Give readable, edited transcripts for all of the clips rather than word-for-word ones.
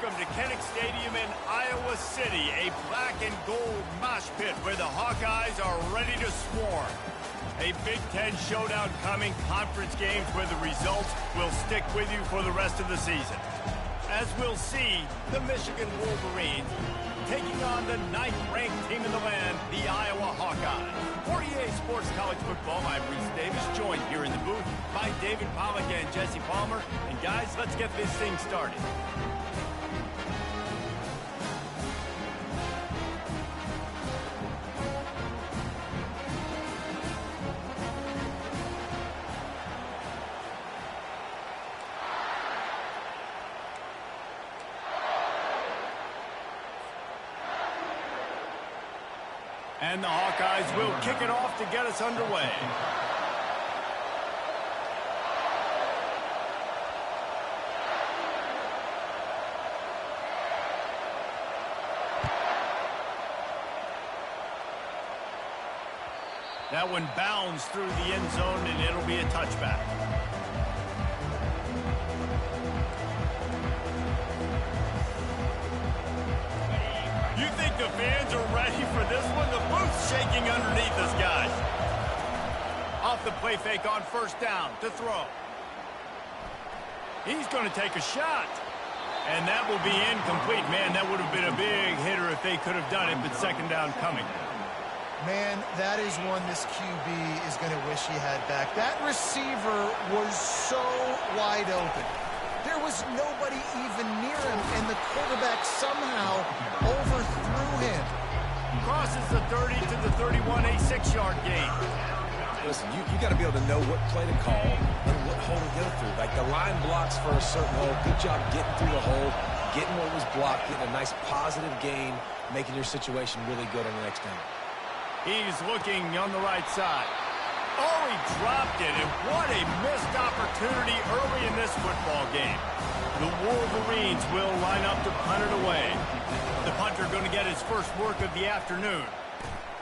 welcome to Kinnick Stadium in Iowa City, a black and gold mosh pit where the Hawkeyes are ready to swarm. A Big Ten showdown coming, conference games where the results will stick with you for the rest of the season. As we'll see, the Michigan Wolverines taking on the 9th-ranked team in the land, the Iowa Hawkeyes. For EA Sports College Football, I'm Reese Davis, joined here in the booth by David Pollack and Jesse Palmer. And guys, let's get this thing started. And the Hawkeyes will kick it off to get us underway. That one bounds through the end zone, and it'll be a touchback. You think the fans are ready for this one? The booth's shaking underneath us, guys. Off the play fake on first down to throw. He's going to take a shot. And that will be incomplete. Man, that would have been a big hitter if they could have done it, but second down coming. Man, that is one this QB is going to wish he had back. That receiver was so wide open. There was nobody even near him, and the quarterback somehow overthrew him. Crosses the 30 to the 31, a 6-yard gain. Listen, you got to be able to know what play to call and what hole to go through. Like the line blocks for a certain hole. Good job getting through the hole, getting what was blocked, getting a nice positive gain, making your situation really good on the next down. He's looking on the right side. Oh, he dropped it, and what a missed opportunity early in this football game. The Wolverines will line up to punt it away. The punter going to get his first work of the afternoon.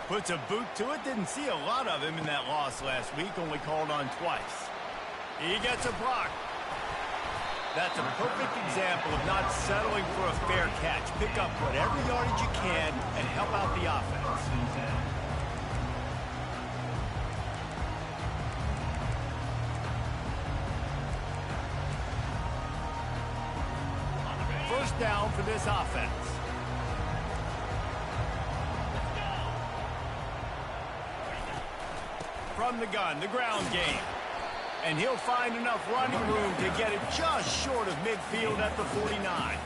Puts a boot to it. Didn't see a lot of him in that loss last week, only called on twice. He gets a block. That's a perfect example of not settling for a fair catch. Pick up whatever yardage you can and help out the offense. First down for this offense. From the gun, the ground game. And he'll find enough running room to get it just short of midfield at the 49.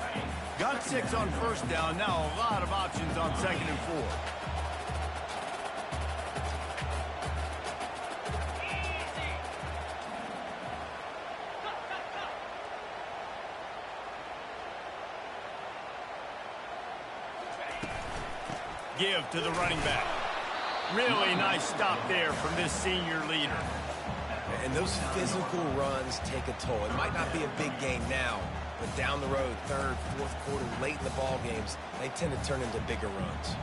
Got 6 on first down, now a lot of options on 2nd and 4. Give to the running back. Really nice stop there from this senior leader. And those physical runs take a toll. It might not be a big game now, but down the road, 3rd, 4th quarter, late in the ball games, they tend to turn into bigger runs.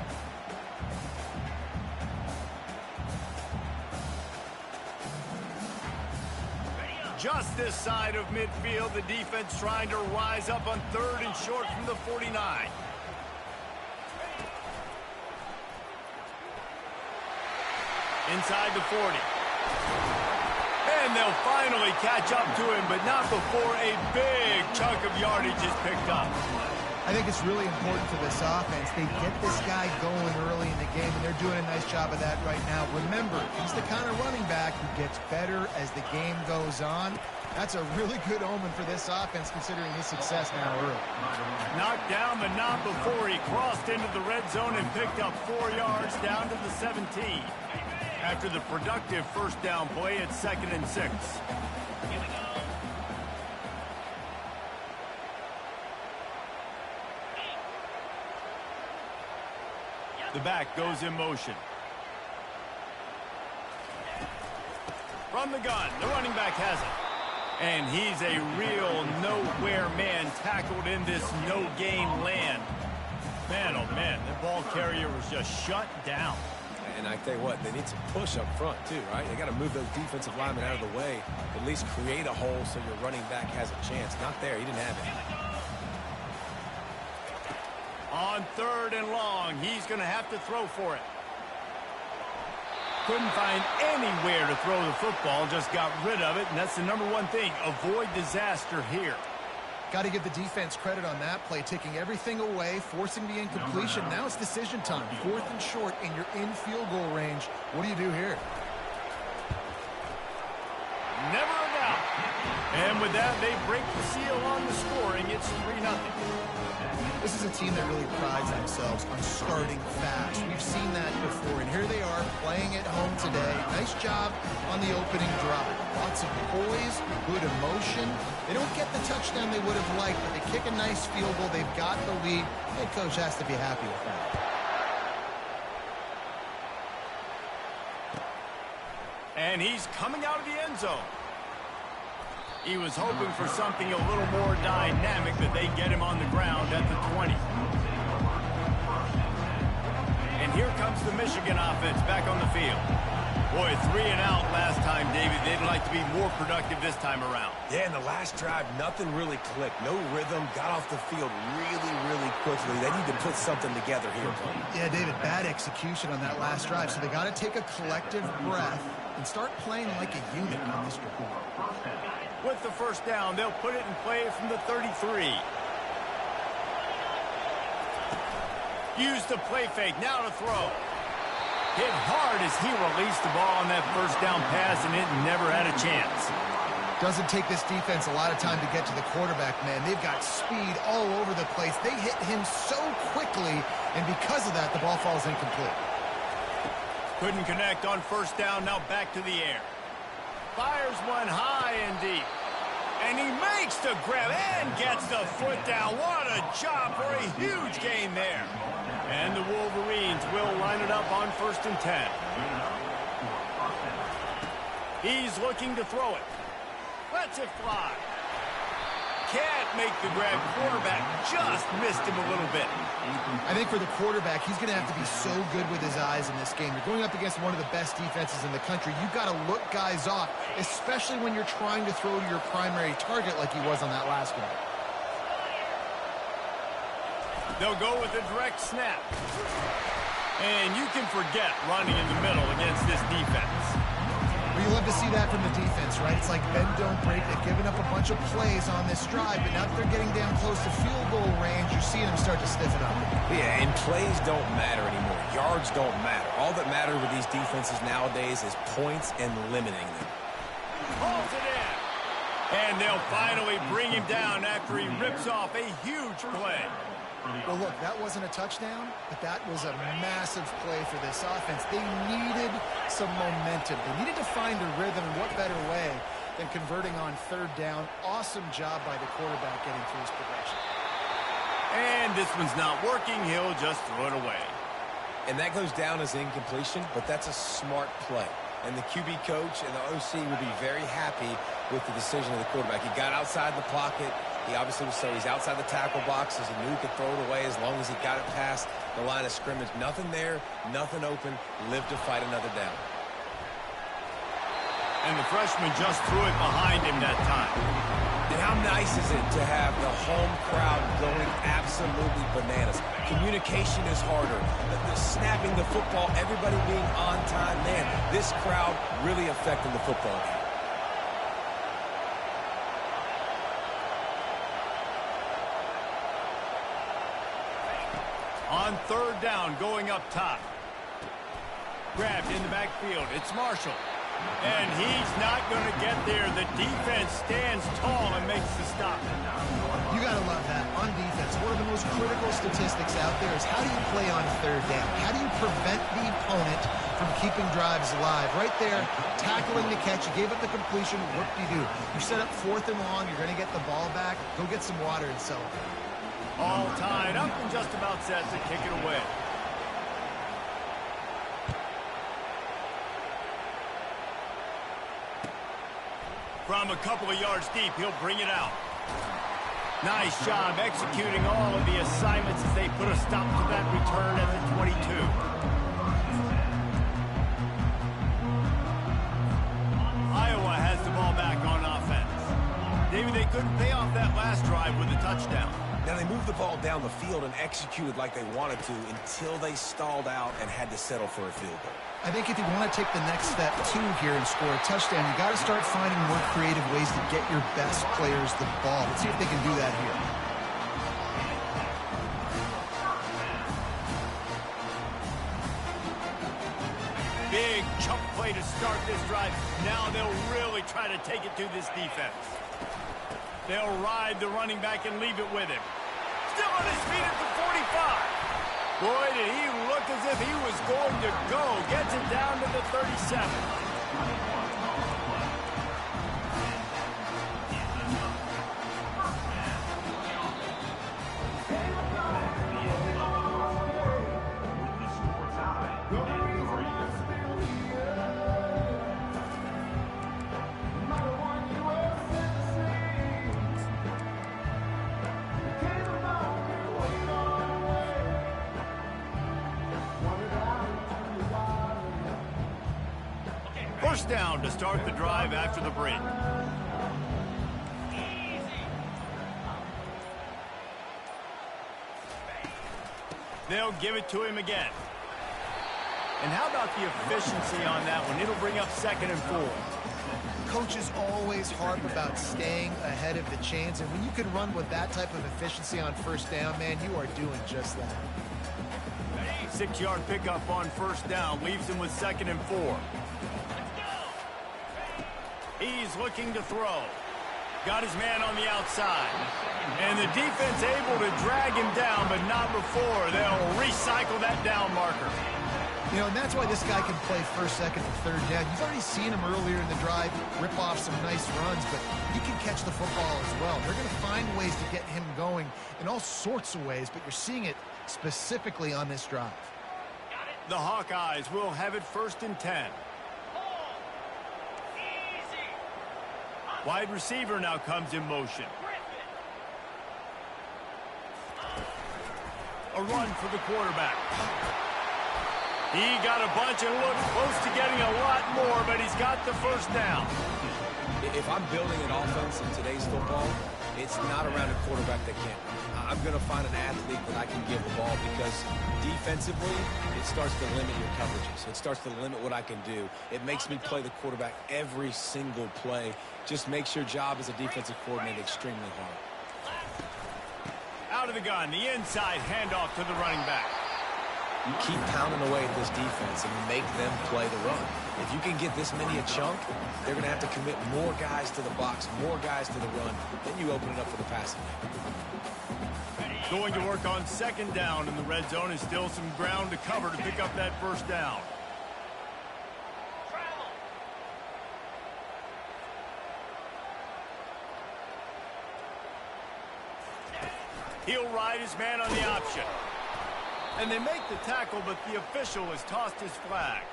Just this side of midfield, the defense trying to rise up on 3rd and short from the 49. Inside the 40. And they'll finally catch up to him, but not before a big chunk of yardage is picked up. I think it's really important for this offense. They get this guy going early in the game, and they're doing a nice job of that right now. Remember, he's the kind of running back who gets better as the game goes on. That's a really good omen for this offense, considering his success now early. Knocked down, but not before he crossed into the red zone and picked up 4 yards down to the 17. After the productive first down play, it's 2nd and 6. The back goes in motion. From the gun, the running back has it. And he's a real nowhere man tackled in this no-gain land. Man, oh man, the ball carrier was just shut down. And I tell you what, they need some push up front too, right? They got to move those defensive linemen out of the way, at least create a hole so your running back has a chance. Not there, he didn't have it. On 3rd and long, he's going to have to throw for it. Couldn't find anywhere to throw the football, just got rid of it, and that's the #1 thing. Avoid disaster here. Got to give the defense credit on that play, taking everything away, forcing the incompletion. Now it's decision time. 4th and short, and you're in field goal range. What do you do here? Never a doubt. And with that, they break the seal on the scoring. It's 3-0. This is a team that really prides themselves on starting fast. We've seen that before, and here they are playing at home today. Nice job on the opening drive. Lots of poise, good emotion. They don't get the touchdown they would have liked, but they kick a nice field goal. They've got the lead. Head coach has to be happy with that. And he's coming out of the end zone. He was hoping for something a little more dynamic, but they get him on the ground at the 20. And here comes the Michigan offense back on the field. Boy, 3 and out last time, David. They'd like to be more productive this time around. Yeah, in the last drive, nothing really clicked. No rhythm, got off the field really quickly. They need to put something together here. Yeah, David, bad execution on that last drive, so they got to take a collective breath and start playing like a unit on this drive. With the first down, they'll put it in play from the 33. Use the play fake, now to throw. Hit hard as he released the ball on that first down pass, and it never had a chance. Doesn't take this defense a lot of time to get to the quarterback, man. They've got speed all over the place. They hit him so quickly, and because of that, the ball falls incomplete. Couldn't connect on first down, now back to the air. Fires one high and deep. And he makes the grab and gets the foot down. What a job for a huge gain there. And the Wolverines will line it up on 1st and 10. He's looking to throw it. Lets it fly. Can't make the grab. Quarterback just missed him a little bit. I think for the quarterback, he's going to have to be so good with his eyes in this game. You're going up against one of the best defenses in the country. You've got to look guys off, especially when you're trying to throw to your primary target like he was on that last one. They'll go with a direct snap. And you can forget running in the middle against this defense. Well, you love to see that from the defense, right? It's like bend, don't break. They've given up a bunch of plays on this drive, but now that they're getting down close to field goal range, you're seeing them start to stiffen up. Yeah, and plays don't matter anymore. Yards don't matter. All that matters with these defenses nowadays is points and limiting them. Holds it in. And they'll finally bring him down after he rips off a huge play. Well, look, that wasn't a touchdown, but that was a massive play for this offense. They needed some momentum. They needed to find a rhythm, and what better way than converting on 3rd down. Awesome job by the quarterback getting through his progression. And this one's not working. He'll just throw it away. And that goes down as incompletion, but that's a smart play. And the QB coach and the OC will be very happy with the decision of the quarterback. He got outside the pocket. He obviously was so he's outside the tackle box as he knew he could throw it away as long as he got it past the line of scrimmage. Nothing there, nothing open. Live to fight another down. And the freshman just threw it behind him that time. And how nice is it to have the home crowd going absolutely bananas? Communication is harder. The snapping the football, everybody being on time. Man, this crowd really affecting the football game. On 3rd down, going up top. Grabbed in the backfield. It's Marshall. And he's not going to get there. The defense stands tall and makes the stop. You got to love that. On defense, one of the most critical statistics out there is how do you play on 3rd down? How do you prevent the opponent from keeping drives alive? Right there, tackling the catch. You gave up the completion. What do? You set up 4th and long. You're going to get the ball back. Go get some water and celebrate. All tied up and just about set to kick it away. From a couple of yards deep, he'll bring it out. Nice job executing all of the assignments as they put a stop to that return at the 22. Iowa has the ball back on offense. David, they couldn't pay off that last drive with a touchdown. Now, they moved the ball down the field and executed like they wanted to until they stalled out and had to settle for a field goal. I think if you want to take the next step, too, here and score a touchdown, you got to start finding more creative ways to get your best players the ball. Let's see if they can do that here. Big chunk play to start this drive. Now they'll really try to take it to this defense. They'll ride the running back and leave it with him. Still on his feet at the 45. Boy, did he look as if he was going to go. Gets it down to the 37. First down to start the drive after the break. They'll give it to him again. And how about the efficiency on that one? It'll bring up 2nd and 4. Coaches always harp about staying ahead of the chains, and when you can run with that type of efficiency on first down, man, you are doing just that. 6-yard pickup on first down leaves him with 2nd and 4. He's looking to throw. Got his man on the outside. And the defense able to drag him down, but not before. They'll recycle that down marker. You know, and that's why this guy can play first, second, and third down. You've already seen him earlier in the drive rip off some nice runs, but he can catch the football as well. They're going to find ways to get him going in all sorts of ways, but you're seeing it specifically on this drive. The Hawkeyes will have it 1st and 10. Wide receiver now comes in motion. A run for the quarterback. He got a bunch and looked close to getting a lot more, but he's got the first down. If I'm building an offense in today's football, it's not around a quarterback that can't run. I'm going to find an athlete that I can give the ball because defensively, it starts to limit your coverages. It starts to limit what I can do. It makes me play the quarterback every single play. Just makes your job as a defensive coordinator extremely hard. Out of the gun, the inside handoff to the running back. You keep pounding away at this defense and make them play the run. If you can get this many a chunk, they're going to have to commit more guys to the box, more guys to the run. Then you open it up for the passing game. Going to work on 2nd down in the red zone is still some ground to cover to pick up that first down. He'll ride his man on the option. And they make the tackle, but the official has tossed his flag.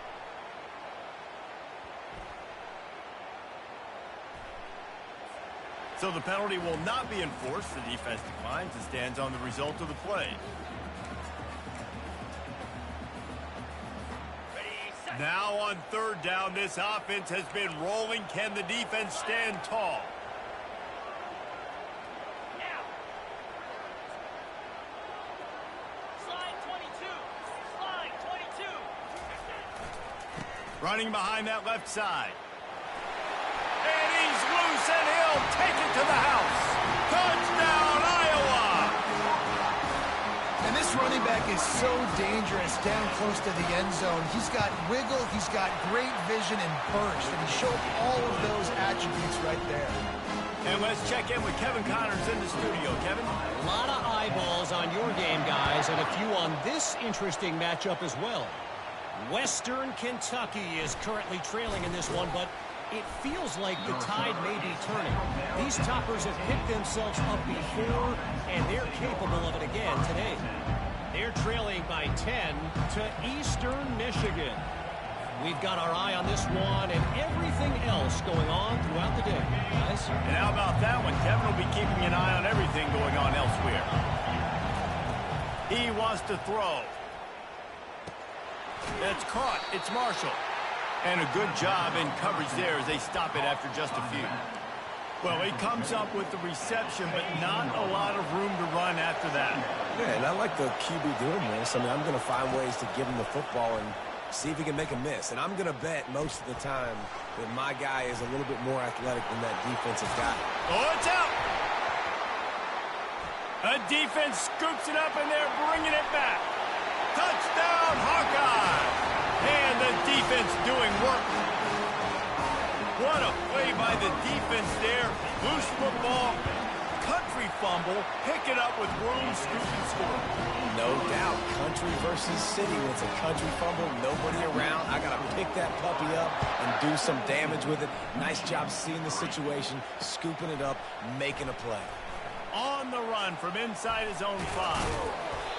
So the penalty will not be enforced. The defense declines and stands on the result of the play. Now on 3rd down, this offense has been rolling. Can the defense stand tall? Running behind that left side. And he's loose, and he'll take it to the house. Touchdown, Iowa! And this running back is so dangerous down close to the end zone. He's got wiggle, he's got great vision and burst, and he showed all of those attributes right there. And let's check in with Kevin Connors in the studio. Kevin? A lot of eyeballs on your game, guys, and a few on this interesting matchup as well. Western Kentucky is currently trailing in this one, but it feels like the tide may be turning. These toppers have picked themselves up before, and they're capable of it again today. They're trailing by 10 to Eastern Michigan. We've got our eye on this one and everything else going on throughout the day, guys. And how about that one? Kevin will be keeping an eye on everything going on elsewhere. He wants to throw. It's caught. It's Marshall. And a good job in coverage there as they stop it after just a few. Well, he comes up with the reception, but not a lot of room to run after that. Yeah, and I like the QB doing this. I mean, I'm going to find ways to give him the football and see if he can make a miss. And I'm going to bet most of the time that my guy is a little bit more athletic than that defensive guy. Oh, it's out! The defense scoops it up, and they're bringing it back. Touchdown, Hawkeye! And the defense doing work. What a play by the defense there. Loose football, country fumble, pick it up with room, scoop and score. No doubt, country versus city. When it's a country fumble, nobody around. I got to pick that puppy up and do some damage with it. Nice job seeing the situation, scooping it up, making a play. On the run from inside his own 5.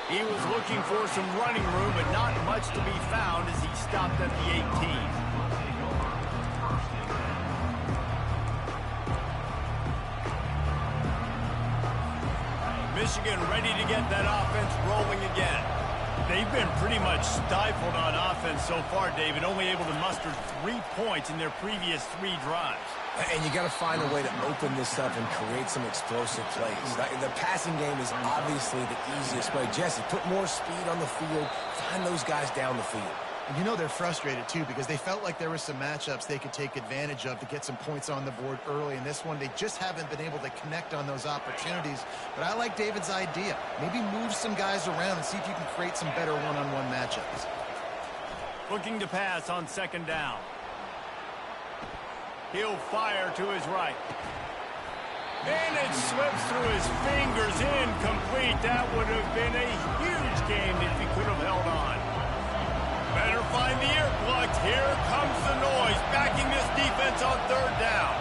He was looking for some running room, but not much to be found as he stopped at the 18. Michigan ready to get that offense rolling again. They've been pretty much stifled on offense so far, David, only able to muster 3 points in their previous 3 drives. And you got to find a way to open this up and create some explosive plays. The passing game is obviously the easiest way. Jesse, put more speed on the field. Find those guys down the field. And you know they're frustrated, too, because they felt like there were some matchups they could take advantage of to get some points on the board early. In this one, they just haven't been able to connect on those opportunities. But I like David's idea. Maybe move some guys around and see if you can create some better one-on-one matchups. Looking to pass on 2nd down. He'll fire to his right. And it slips through his fingers, incomplete. That would have been a huge game if he could have held on. Better find the earplugs. Here comes the noise, backing this defense on 3rd down.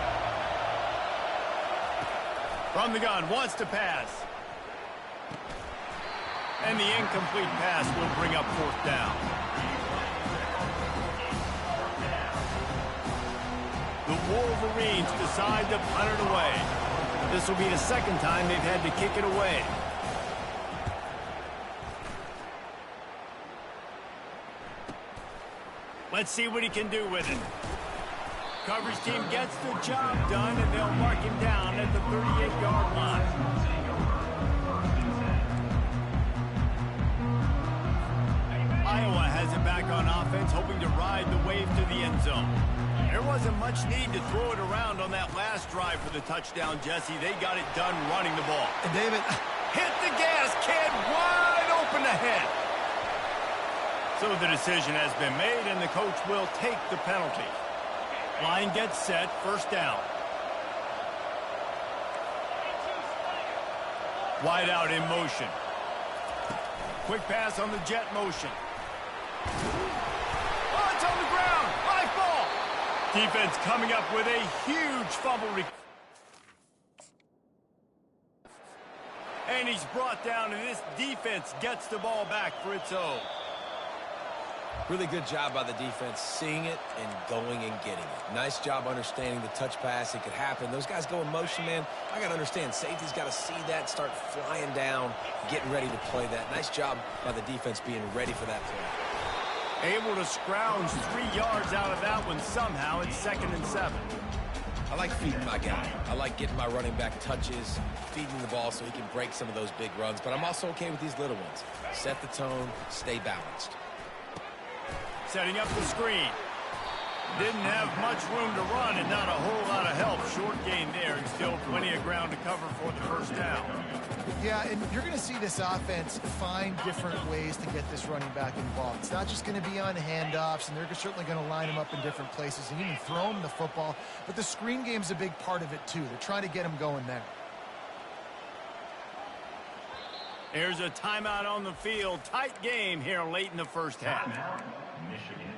From the gun, wants to pass. And the incomplete pass will bring up 4th down. The Wolverines decide to punt it away. This will be the 2nd time they've had to kick it away. Let's see what he can do with it. Coverage team gets the job done, and they'll mark him down at the 38-yard line. Iowa has it back on offense, hoping to ride the wave to the end zone. There wasn't much need to throw it around on that last drive for the touchdown, Jesse. They got it done running the ball. And David, hit the gas, kid, wide open ahead. So the decision has been made, and the coach will take the penalty. Line gets set, 1st down. Wide out in motion. Quick pass on the jet motion. Oh, it's on the ground. High ball. Defense coming up with a huge fumble. And he's brought down, and this defense gets the ball back for its own. Really good job by the defense, seeing it and going and getting it. Nice job understanding the touch pass. It could happen. Those guys go in motion, man. I got to understand, safety's got to see that, start flying down, getting ready to play that. Nice job by the defense being ready for that play. Able to scrounge 3 yards out of that one somehow. It's 2nd and 7. I like feeding my guy. I like getting my running back touches, feeding the ball so he can break some of those big runs. But I'm also okay with these little ones. Set the tone, stay balanced. Setting up the screen. Didn't have much room to run and not a whole lot of help. Short gain there and still plenty of ground to cover for the 1st down. Yeah, and you're going to see this offense find different ways to get this running back involved. It's not just going to be on handoffs, and they're certainly going to line him up in different places and even throw him the football. But the screen game's a big part of it, too. They're trying to get him going there. Here's a timeout on the field. Tight game here late in the 1st half. Michigan.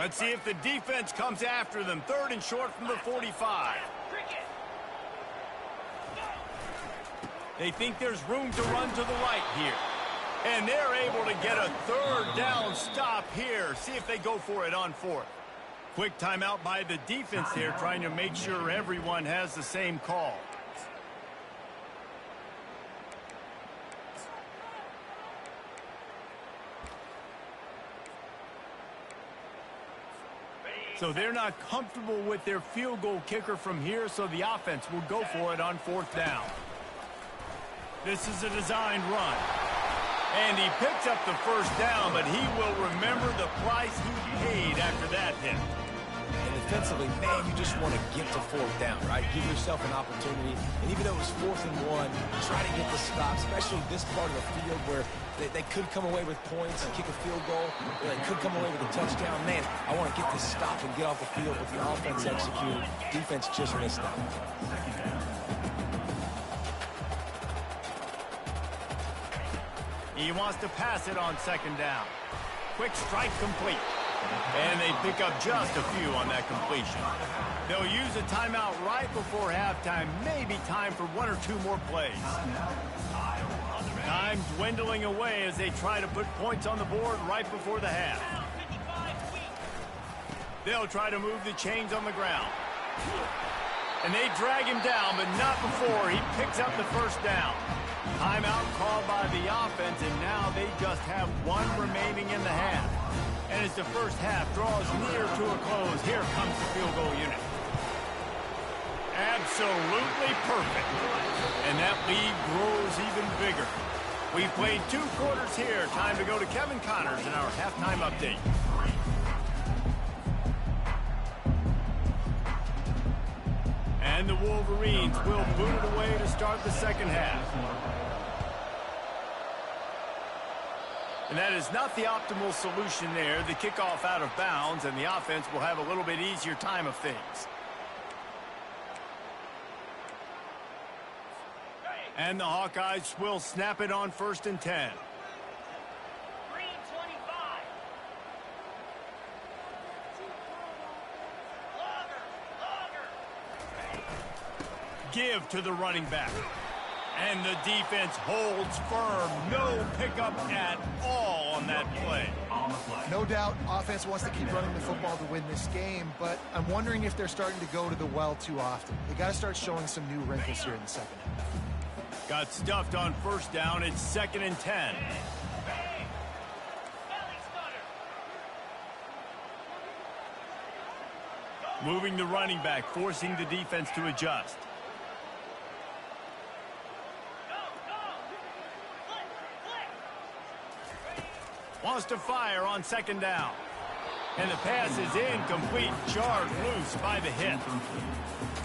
Let's see if the defense comes after them. 3rd and short from the 45. They think there's room to run to the right here. And they're able to get a 3rd down stop here. See if they go for it on 4th. Quick timeout by the defense here, trying to make sure everyone has the same call. So they're not comfortable with their field goal kicker from here, so the offense will go for it on 4th down. This is a designed run. And he picks up the 1st down, but he will remember the price he paid after that hit. And defensively, man, you just want to get to 4th down, right? Give yourself an opportunity. And even though it was 4th and 1, try to get the stop, especially this part of the field where they could come away with points and kick a field goal, or they could come away with a touchdown. Man, I want to get this stop and get off the field with the offense executed. Defense just missed out. He wants to pass it on 2nd down. Quick strike complete. And they pick up just a few on that completion. They'll use a timeout right before halftime. Maybe time for 1 or 2 more plays. Time dwindling away as they try to put points on the board right before the half. They'll try to move the chains on the ground. And they drag him down, but not before he picks up the 1st down. Timeout called by the offense, and now they just have 1 remaining in the half. And as the 1st half draws near to a close, here comes the field goal unit. Absolutely perfect. And that lead grows even bigger. We've played 2 quarters here. Time to go to Kevin Connors in our halftime update. And the Wolverines will boot it away to start the 2nd half. And that is not the optimal solution there. The kickoff out of bounds, and the offense will have a little bit easier time of things. And the Hawkeyes will snap it on 1st and 10. Give to the running back. And the defense holds firm. No pickup at all on that play. No doubt, offense wants to keep running the football to win this game, but I'm wondering if they're starting to go to the well too often. They got to start showing some new wrinkles here in the 2nd half. Got stuffed on 1st down. It's 2nd and 10. Moving the running back, forcing the defense to adjust. Wants to fire on 2nd down. And the pass is incomplete, jarred loose by the hit.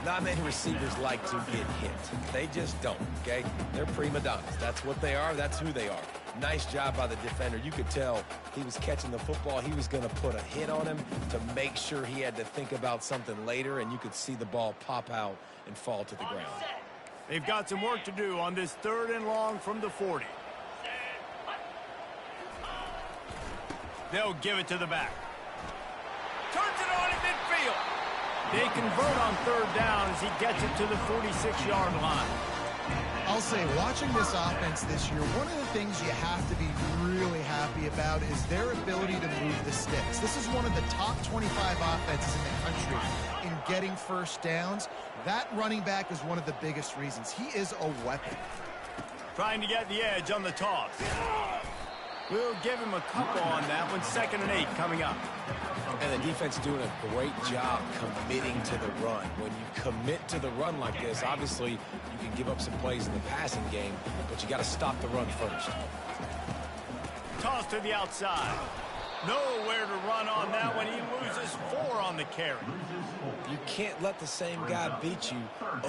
Not many receivers like to get hit. They just don't, okay? They're prima donnas. That's what they are. That's who they are. Nice job by the defender. You could tell he was catching the football. He was going to put a hit on him to make sure he had to think about something later, and you could see the ball pop out and fall to the ground. They've got some work to do on this 3rd and long from the 40. They'll give it to the back. Turns it on in midfield. They convert on 3rd down as he gets it to the 46-yard line. I'll say, watching this offense this year, one of the things you have to be really happy about is their ability to move the sticks. This is one of the top 25 offenses in the country in getting 1st downs. That running back is one of the biggest reasons. He is a weapon. Trying to get the edge on the toss. We'll give him a couple on that one. 2nd and 8 coming up. And the defense doing a great job committing to the run. When you commit to the run like this, obviously you can give up some plays in the passing game, but you got to stop the run first. Toss to the outside. Nowhere to run on that one. He loses 4 on the carry. You can't let the same guy beat you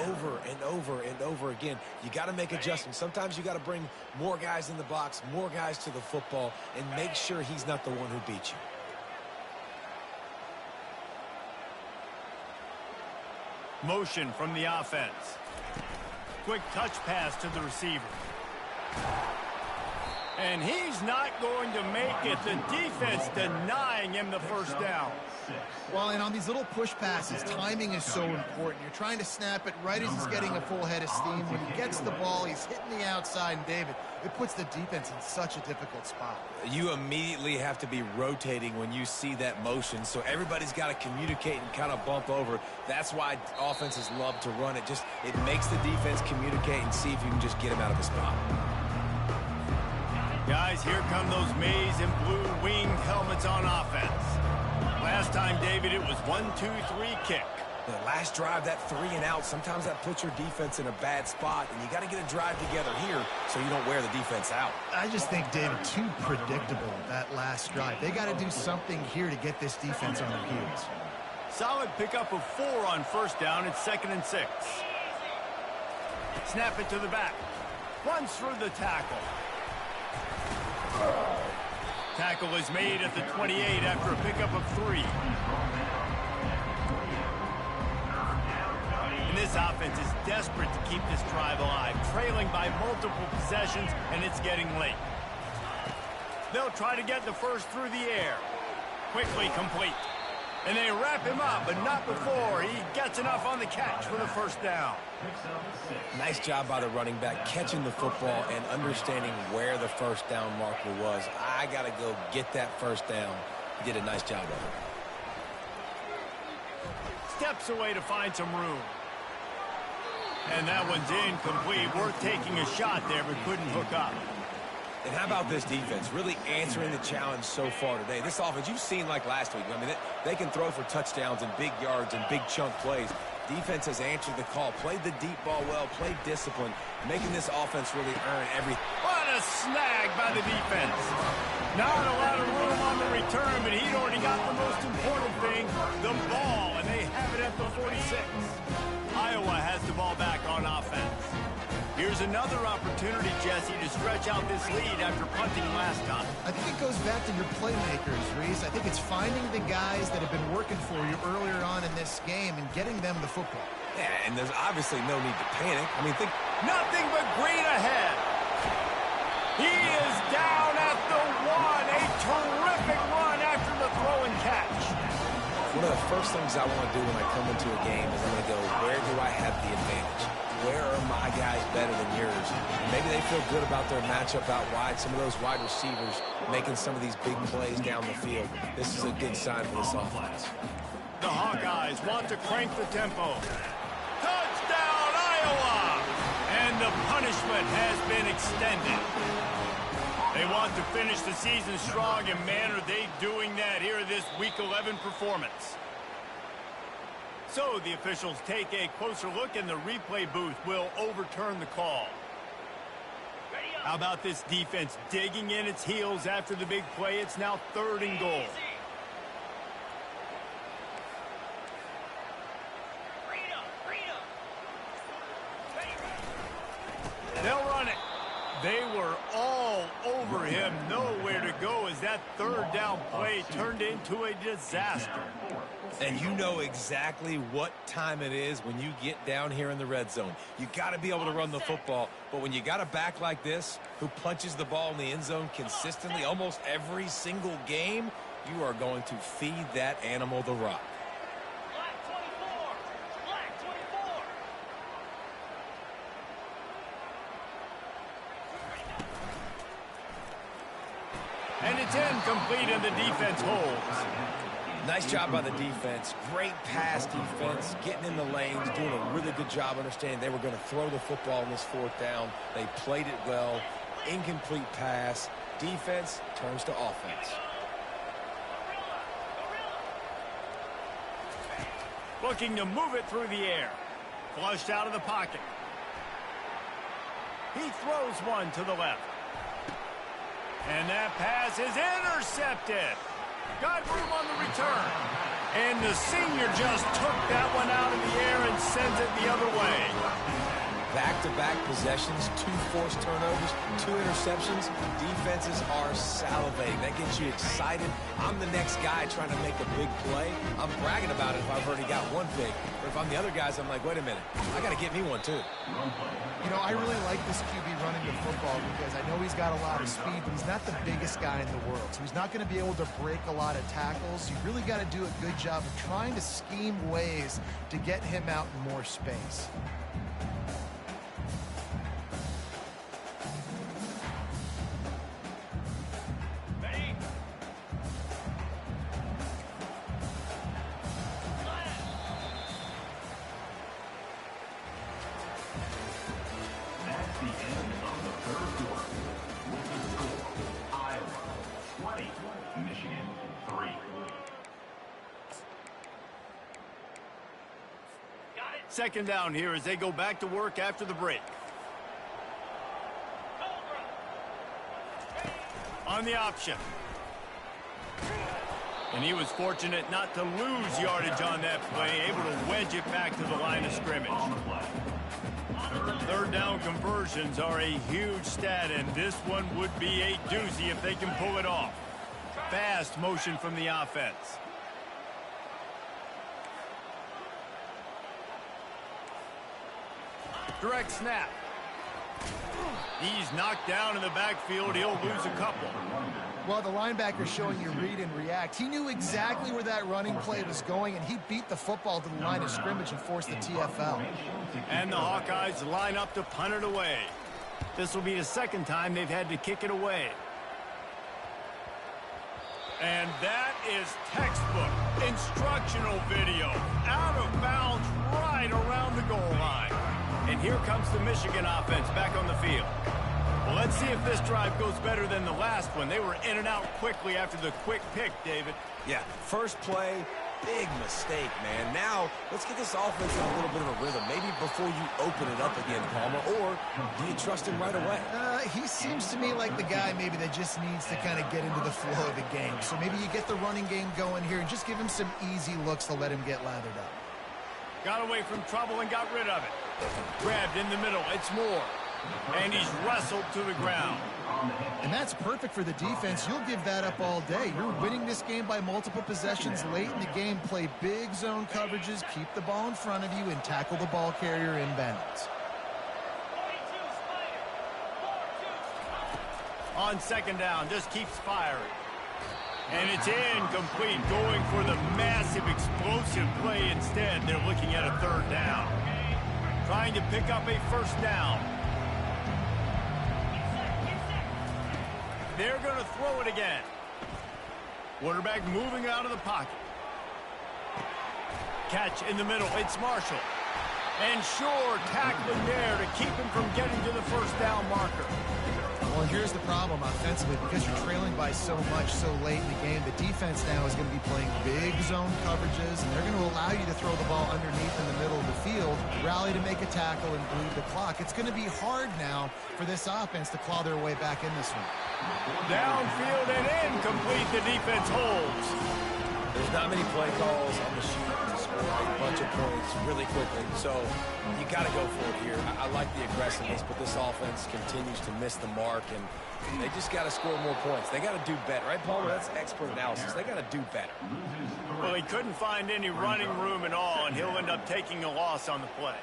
over and over and over again. You got to make adjustments. Sometimes you got to bring more guys in the box, more guys to the football, and make sure he's not the one who beat you. Motion from the offense. Quick touch pass to the receiver. And he's not going to make it. The defense denying him the 1st down. Well, and on these little push passes, timing is so important. You're trying to snap it right as he's getting a full head of steam. When he gets the ball, he's hitting the outside, and David, it puts the defense in such a difficult spot. You immediately have to be rotating when you see that motion, so everybody's got to communicate and kind of bump over. That's why offenses love to run it. It makes the defense communicate and see if you can just get him out of the spot. Guys, here come those maize and blue winged helmets on offense. Last time, David, it was 1-2-3 kick. The last drive, that 3 and out, sometimes that puts your defense in a bad spot, and you got to get a drive together here so you don't wear the defense out. I just think, David, too predictable, that last drive. They got to do something here to get this defense on their heels. Solid pickup of 4 on first down. It's 2nd and 6. Snap it to the back. Runs through the tackle. Tackle is made at the 28 after a pickup of 3. And this offense is desperate to keep this drive alive, trailing by multiple possessions, and it's getting late. They'll try to get the first through the air. Quickly complete. And they wrap him up, but not before he gets enough on the catch for the first down. Nice job by the running back, catching the football and understanding where the first down marker was. I got to go get that first down. He did a nice job of it. Steps away to find some room. And that one's incomplete. Worth taking a shot there, but couldn't hook up. And how about this defense really answering the challenge so far today? This offense, you've seen like last week. I mean, they can throw for touchdowns and big yards and big chunk plays. Defense has answered the call, played the deep ball well, played discipline, making this offense really earn everything. What a snag by the defense. Not a lot of room on the return, but he'd already got the most important thing, the ball, and they have it at the 46. Iowa has the ball back on offense. Here's another opportunity, Jesse, to stretch out this lead after punting last time. I think it goes back to your playmakers, Reese. I think it's finding the guys that have been working for you earlier on in this game and getting them the football. Yeah, and there's obviously no need to panic. I mean, think nothing but green ahead. He is down at the 1. A terrific run after the throw and catch. One of the first things I want to do when I come into a game is I'm going to go, where do I have the advantage? Where are my guys better than yours? Maybe they feel good about their matchup out wide. Some of those wide receivers making some of these big plays down the field. This is a good sign for this offense. The Hawkeyes want to crank the tempo. Touchdown, Iowa! And the punishment has been extended. They want to finish the season strong, and man, are they doing that here in this Week 11 performance. So the officials take a closer look, and the replay booth will overturn the call. How about this defense digging in its heels after the big play? It's now 3rd and goal. They'll run it. They were all over him. Nowhere to go as that 3rd down play turned into a disaster. And you know exactly what time it is when you get down here in the red zone. You got to be able to run the football. But when you got a back like this who punches the ball in the end zone consistently almost every single game, you are going to feed that animal the rock. And it's incomplete, and the defense holds. Nice job by the defense. Great pass defense, getting in the lanes, doing a really good job understanding they were going to throw the football on this 4th down. They played it well. Incomplete pass. Defense turns to offense. Looking to move it through the air. Flushed out of the pocket. He throws one to the left. And that pass is intercepted. Got room on the return. And the senior just took that one out of the air and sends it the other way. Back-to-back possessions, 2 forced turnovers, 2 interceptions. Defenses are salivating. That gets you excited. I'm the next guy trying to make a big play. I'm bragging about it if I've already got one big. But if I'm the other guys, I'm like, wait a minute. I got to get me one, too. You know, I really like this QB running the football because I know he's got a lot of speed, but he's not the biggest guy in the world. So he's not going to be able to break a lot of tackles. You really got to do a good job of trying to scheme ways to get him out in more space. Second down here as they go back to work after the break. On the option. And he was fortunate not to lose yardage on that play, able to wedge it back to the line of scrimmage. Third down conversions are a huge stat, and this one would be a doozy if they can pull it off. Fast motion from the offense. Direct snap. He's knocked down in the backfield. He'll lose a couple. Well, the linebacker's showing you read and react. He knew exactly where that running play was going, and he beat the football to the line of scrimmage and forced the TFL. And the Hawkeyes line up to punt it away. This will be the second time they've had to kick it away. And that is textbook instructional video. Out of bounds right around the goal line. And here comes the Michigan offense back on the field. Well, let's see if this drive goes better than the last one. They were in and out quickly after the quick pick, David. Yeah, first play, big mistake, man. Now, let's get this offense in a little bit of a rhythm. Maybe before you open it up again, Palmer, or do you trust him right away? He seems to me like the guy maybe that just needs to kind of get into the flow of the game. So maybe you get the running game going here and just give him some easy looks to let him get lathered up. Got away from trouble and got rid of it. Grabbed in the middle. It's Moore. And he's wrestled to the ground. And that's perfect for the defense. You'll give that up all day. You're winning this game by multiple possessions late in the game. Play big zone coverages, keep the ball in front of you, and tackle the ball carrier inbounds. On second down, just keeps firing. And it's incomplete, going for the massive explosive play instead. They're looking at a third down. Trying to pick up a first down. They're going to throw it again. Quarterback moving out of the pocket. Catch in the middle. It's Marshall. And Shore tackling there to keep him from getting to the first down marker. Well, here's the problem offensively. Because you're trailing by so much so late in the game, the defense now is going to be playing big zone coverages, and they're going to allow you to throw the ball underneath in the middle of the field, rally to make a tackle, and bleed the clock. It's going to be hard now for this offense to claw their way back in this one. Downfield and incomplete. The defense holds. There's not many play calls on the sheet to score a bunch of points really quickly, so you got to go for it here. I like the aggressiveness, but this offense continues to miss the mark, and they just got to score more points. They got to do better, right, Palmer? That's expert analysis. They got to do better. Well, he couldn't find any running room at all, and he'll end up taking a loss on the play.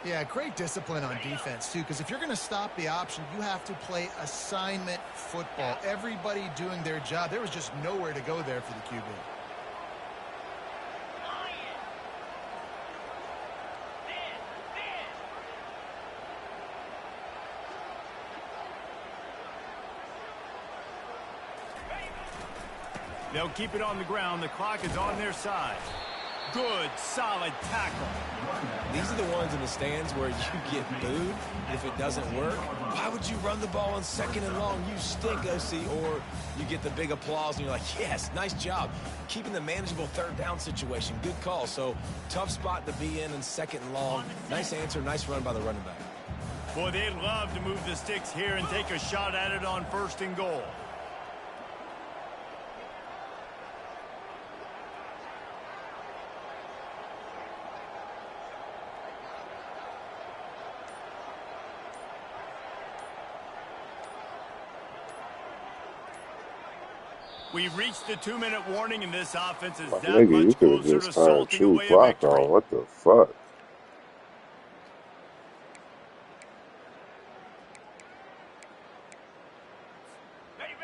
Yeah, great discipline on defense, too, because if you're going to stop the option, you have to play assignment football. Everybody doing their job. There was just nowhere to go there for the QB. They'll keep it on the ground. The clock is on their side. Good, solid tackle. These are the ones in the stands where you get booed if it doesn't work. Why would you run the ball on second and long? You stink, OC. Or you get the big applause and you're like, yes, nice job. Keeping the manageable third down situation. Good call. So tough spot to be in second and long. Nice answer, nice run by the running back. Boy, they'd love to move the sticks here and take a shot at it on first and goal. We've reached the 2-minute warning, and this offense is that much closer to salting away a victory. What the fuck?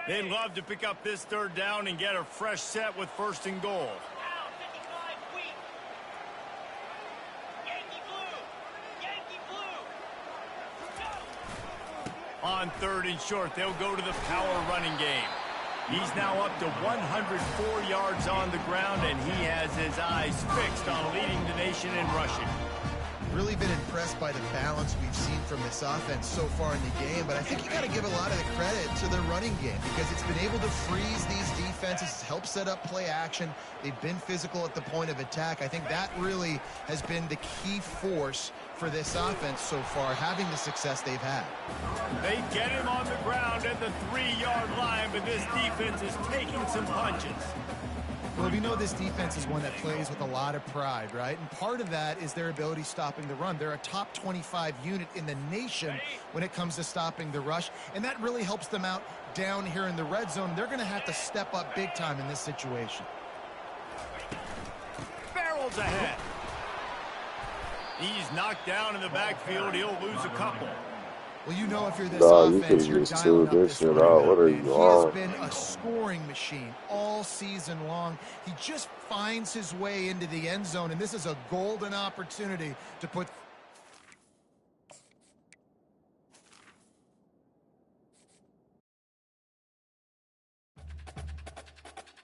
They'd love to pick up this third down and get a fresh set with first and goal. On third and short, they'll go to the power running game. He's now up to 104 yards on the ground, and he has his eyes fixed on leading the nation in rushing. Really been impressed by the balance we've seen from this offense so far in the game, but I think you got to give a lot of the credit to of their running game because it's been able to freeze these defenses, help set up play action. They've been physical at the point of attack. I think that really has been the key force for this offense so far, having the success they've had. They get him on the ground at the 3-yard line, but this defense is taking some punches. Well, we know this defense is one that plays with a lot of pride, right? And part of that is their ability stopping the run. They're a top 25 unit in the nation when it comes to stopping the rush, and that really helps them out down here in the red zone. They're going to have to step up big time in this situation. Barrels ahead. He's knocked down in the backfield. He'll lose a couple. Well, you know if you're this Nah, you offense, can you're just dialing do up this this shit running out. back, What are man. you He has on? been a scoring machine all season long. He just finds his way into the end zone, and this is a golden opportunity to put